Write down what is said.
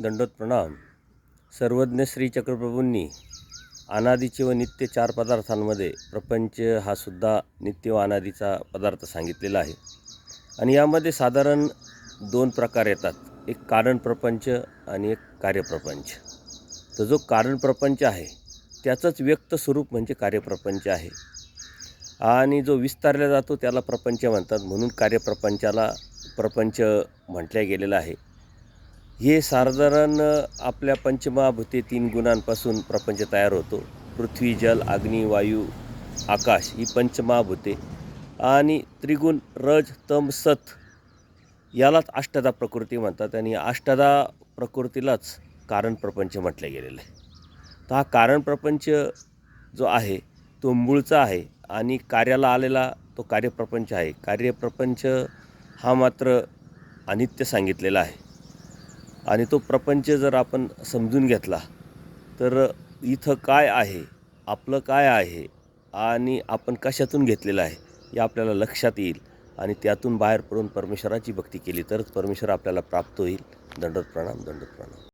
दंडोत प्रणाम. सर्वज्ञ श्री चक्रप्रभूंनी अनादीचे व नित्य 4 पदार्थांमध्ये प्रपंच हा सुद्धा नित्य व अनादीचा पदार्थ सांगितलेला आहे. आणि यामध्ये साधारण 2 प्रकार येतात, एक कारण प्रपंच आणि एक कार्यप्रपंच. तर जो कारण प्रपंच आहे त्याचंच व्यक्त स्वरूप म्हणजे कार्यप्रपंच आहे. आणि जो विस्तारला जातो त्याला प्रपंच म्हणतात, म्हणून कार्यप्रपंचाला प्रपंच म्हटल्या गेलेलं आहे. हे साधारण आपल्या पंचमहाभूते 3 गुणांपासून प्रपंच तयार होतो. पृथ्वी, जल, अग्नी, वायू, आकाश ही पंचमहाभूते आणि त्रिगुण रज, तम, सत यालाच अष्टधा प्रकृती म्हणतात. आणि अष्टधा प्रकृतीलाच कारण प्रपंच म्हटलं गेलेलं आहे. तर हा कारण प्रपंच जो आहे तो मूळचा आहे आणि कार्याला आलेला तो कार्यप्रपंच आहे. कार्यप्रपंच हा मात्र अनित्य सांगितलेला आहे. आणि तो प्रपंच जर आपण समजून घेतला तर इथं काय आहे, आपलं काय आहे आणि आपण कशातून घेतलेलं आहे हे आपल्याला लक्षात येईल. आणि त्यातून बाहेर पडून परमेश्वराची भक्ती केली तरच परमेश्वर आपल्याला प्राप्त होईल. दंडोत प्रणाम, दंडोत प्रणाम.